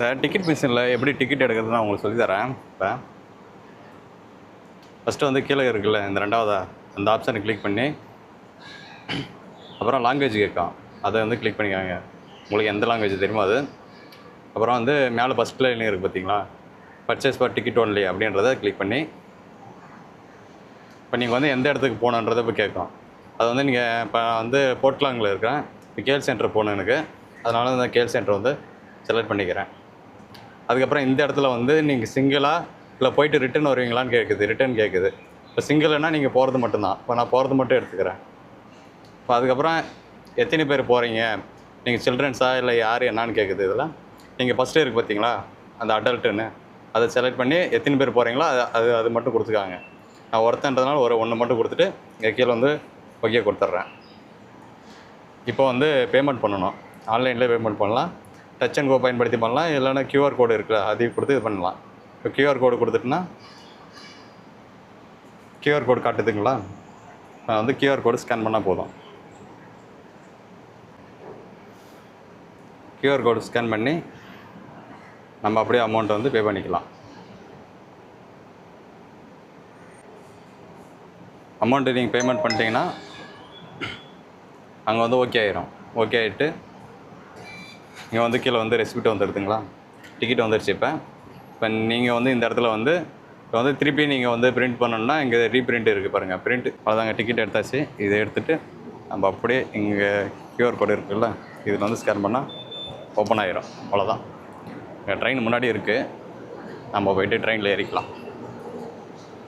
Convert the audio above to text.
இந்த டிக்கெட் மிஷினில் எப்படி டிக்கெட் எடுக்கிறதுன்னு நான் உங்களுக்கு சொல்லித்தரேன். இப்போ ஃபஸ்ட்டு வந்து கீழே இருக்குல்ல இந்த ரெண்டாவதா அந்த ஆப்ஷனை கிளிக் பண்ணி அப்புறம் லாங்குவேஜ் கேட்கும், அதை வந்து கிளிக் பண்ணிக்காங்க. உங்களுக்கு எந்த லாங்குவேஜ் தெரியுமோ அது. அப்புறம் வந்து மேலே ஃபஸ்ட் லைன் இருக்குது பார்த்தீங்களா, பர்ச்சேஸ் ஃபார் டிக்கெட் ஒன்லி அப்படின்றத கிளிக் பண்ணி இப்போ நீங்கள் வந்து எந்த இடத்துக்கு போகணுன்றதை இப்போ கேட்கும். அது வந்து நீங்கள் இப்போ வந்து போர்ட்லாங்கில் இருக்கிறேன், இப்போ கேஎல் சென்டர் போகணும் எனக்கு, அதனால இந்த கேஎல் சென்டர் வந்து செலக்ட் பண்ணிக்கிறேன். அதுக்கப்புறம் இந்த இடத்துல வந்து நீங்கள் சிங்கிளாக இல்லை போயிட்டு ரிட்டன் வருவீங்களான்னு கேட்குது, ரிட்டன் கேட்குது. இப்போ சிங்கிள்னால் நீங்கள் போகிறது மட்டும்தான். இப்போ நான் போகிறது மட்டும் எடுத்துக்கிறேன். இப்போ அதுக்கப்புறம் எத்தனை பேர் போகிறீங்க, நீங்கள் சில்ட்ரன்ஸா இல்லை யார் என்னான்னு கேட்குது. இதெல்லாம் நீங்கள் ஃபஸ்ட்டு இருக்குது பார்த்தீங்களா அந்த அடல்ட்டுன்னு, அதை செலக்ட் பண்ணி எத்தனை பேர் போகிறீங்களோ அது மட்டும் கொடுத்துக்காங்க. நான் ஒருத்தன்றதுனால ஒன்று மட்டும் கொடுத்துட்டு இங்கே கீழே வந்து ஓகே கொடுத்துட்றேன். இப்போ வந்து பேமெண்ட் பண்ணணும், ஆன்லைன்லேயே பேமெண்ட் பண்ணலாம், டச் அண்ட் கோ பயன்படுத்தி பண்ணலாம், இல்லைன்னா கியூஆர் கோடு இருக்குல்ல அதையும் கொடுத்து இது பண்ணலாம். இப்போ கியூஆர் கோடு கொடுத்துட்டுனா கியூஆர் கோடு காட்டுதுங்களா, நான் வந்து கியூஆர் கோடு ஸ்கேன் பண்ணால் போதும். கியூஆர் கோடு ஸ்கேன் பண்ணி நம்ம அப்படியே அமௌண்ட்டை வந்து பே பண்ணிக்கலாம். அமௌண்ட்டு நீங்கள் பேமெண்ட் பண்ணிட்டீங்கன்னா அங்கே வந்து ஓகே ஆயிரும். ஓகே ஆகிட்டு இங்கே வந்து கீழே வந்து ரெசிப்ட் வந்துடுதுங்களா, டிக்கெட் வந்துடுச்சு. இப்போ நீங்கள் வந்து இந்த இடத்துல வந்து இப்போ வந்து திருப்பி நீங்கள் வந்து பிரிண்ட் பண்ணணுன்னா இங்கே ரீப்ரிண்ட் இருக்குது பாருங்கள், பிரிண்ட் அவ்வளோதாங்க. டிக்கெட் எடுத்தாச்சு. இதை எடுத்துகிட்டு நம்ம அப்படியே இங்கே கியூஆர் கோடு இருக்குல்ல இதில் வந்து ஸ்கேன் பண்ணால் ஓப்பன் ஆகிரும். அவ்வளோதான். ட்ரெயின் முன்னாடி இருக்குது, நம்ம போய்ட்டு ட்ரெயினில் ஏறிக்கலாம்.